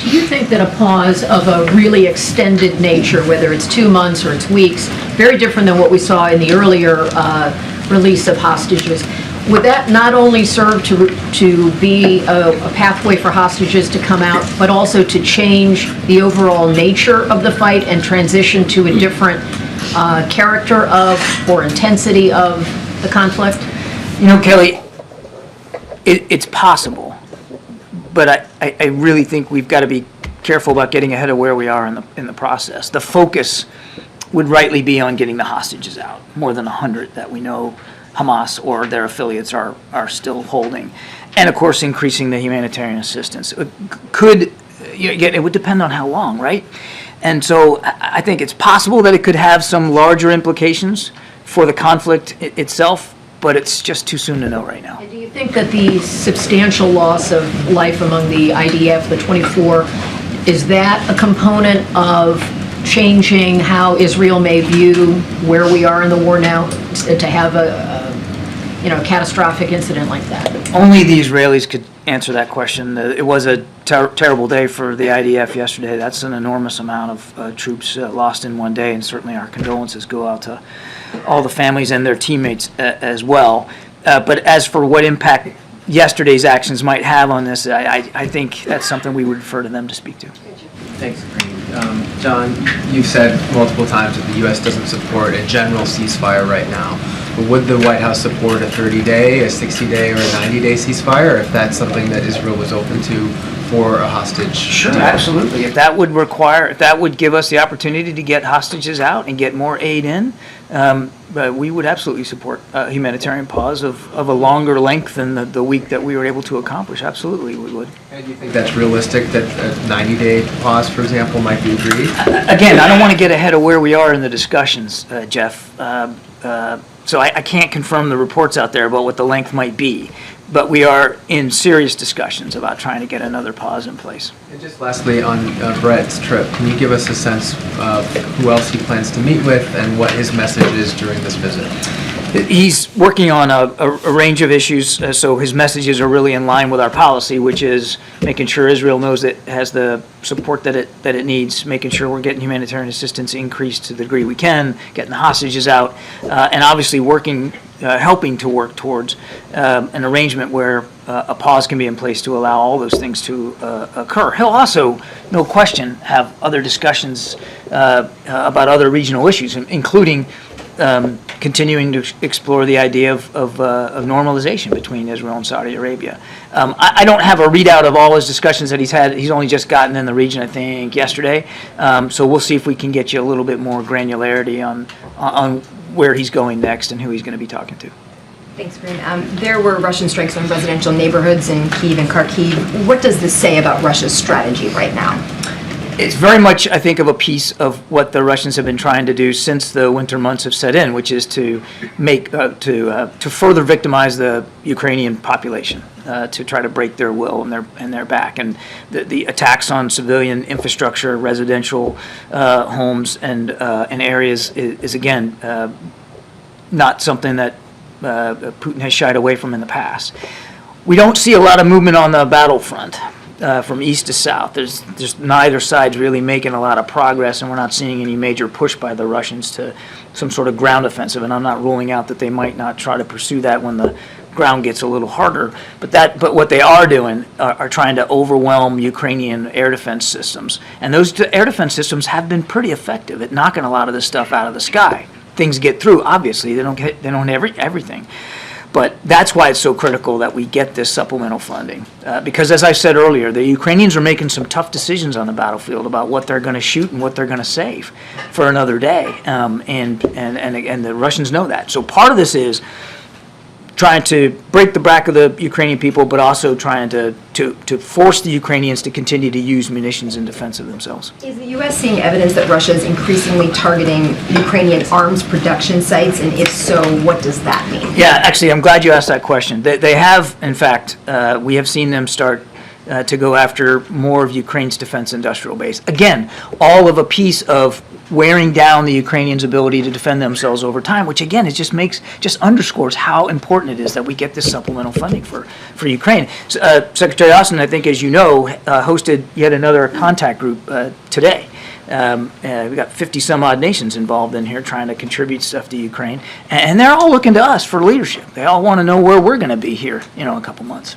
Do you think that a pause of a really extended nature, whether it's 2 months or it's weeks, very different than what we saw in the earlier release of hostages, would that not only serve to be a pathway for hostages to come out, but also to change the overall nature of the fight and transition to a different character of or intensity of the conflict? You know, Kelly, it's possible, but I really think we've got to be careful about getting ahead of where we are in the process. The focus would rightly be on getting the hostages out, more than 100 that we know Hamas or their affiliates are still holding, and of course increasing the humanitarian assistance. It would depend on how long, right? And so I think it's possible that it could have some larger implications for the conflict itself, but it's just too soon to know right now. And do you think that the substantial loss of life among the IDF, the 24, is that a component of changing how Israel may view where we are in the war now, to have a catastrophic incident like that? Only the Israelis could answer that question. It was a terrible day for the IDF yesterday. That's an enormous amount of troops lost in one day, and certainly our condolences go out to all the families and their teammates as well. But as for what impact yesterday's actions might have on this, I think that's something we would refer to them to speak to. Thanks, John, you've said multiple times that the U.S. doesn't support a general ceasefire right now. But would the White House support a 30-day, a 60-day, or a 90-day ceasefire if that's something that Israel was open to for a hostage? Sure, absolutely. If that would give us the opportunity to get hostages out and get more aid in, we would absolutely support a humanitarian pause of a longer length than the week that we were able to accomplish. Absolutely, we would. And do you think that's realistic, that a 90-day pause, for example, might be agreed? Again, I don't want to get ahead of where we are in the discussions, Jeff. So I can't confirm the reports out there about what the length might be. But we are in serious discussions about trying to get another pause in place. And just lastly, on Brett's trip, can you give us a sense of who else he plans to meet with and what his message is during this visit? He's working on a range of issues, so his messages are really in line with our policy, which is making sure Israel knows it has the support that it needs, making sure we're getting humanitarian assistance increased to the degree we can, getting the hostages out, and obviously helping to work towards an arrangement where a pause can be in place to allow all those things to occur. He'll also, no question, have other discussions about other regional issues, including continuing to explore the idea of normalization between Israel and Saudi Arabia. I don't have a readout of all his discussions that he's had. He's only just gotten in the region, I think, yesterday. So we'll see if we can get you a little bit more granularity on where he's going next and who he's going to be talking to. Thanks, Kareem. There were Russian strikes on residential neighborhoods in Kyiv and Kharkiv. What does this say about Russia's strategy right now? It's very much, I think, of a piece of what the Russians have been trying to do since the winter months have set in, which is to make to further victimize the Ukrainian population, to try to break their will and their back. And the attacks on civilian infrastructure, residential homes, and areas is again not something that Putin has shied away from in the past. We don't see a lot of movement on the battlefront. From east to south. There's neither side's really making a lot of progress, and we're not seeing any major push by the Russians to some sort of ground offensive, and I'm not ruling out that they might not try to pursue that when the ground gets a little harder. But what they are doing are trying to overwhelm Ukrainian air defense systems, and those air defense systems have been pretty effective at knocking a lot of this stuff out of the sky. Things get through, obviously. They don't everything. But that's why it's so critical that we get this supplemental funding. Because as I said earlier, the Ukrainians are making some tough decisions on the battlefield about what they're going to shoot and what they're going to save for another day. And the Russians know that. So part of this is trying to break the back of the Ukrainian people, but also trying to force the Ukrainians to continue to use munitions in defense of themselves. Is the U.S. seeing evidence that Russia is increasingly targeting Ukrainian arms production sites? And if so, what does that mean? Yeah, actually, I'm glad you asked that question. They have, in fact, we have seen them start to go after more of Ukraine's defense industrial base. Again, all of a piece of wearing down the Ukrainians' ability to defend themselves over time, which again, it just underscores how important it is that we get this supplemental funding for Ukraine. Secretary Austin, I think, as you know, hosted yet another contact group today. We've got 50 some odd nations involved in here trying to contribute stuff to Ukraine, and they're all looking to us for leadership. They all want to know where we're going to be here, in a couple months.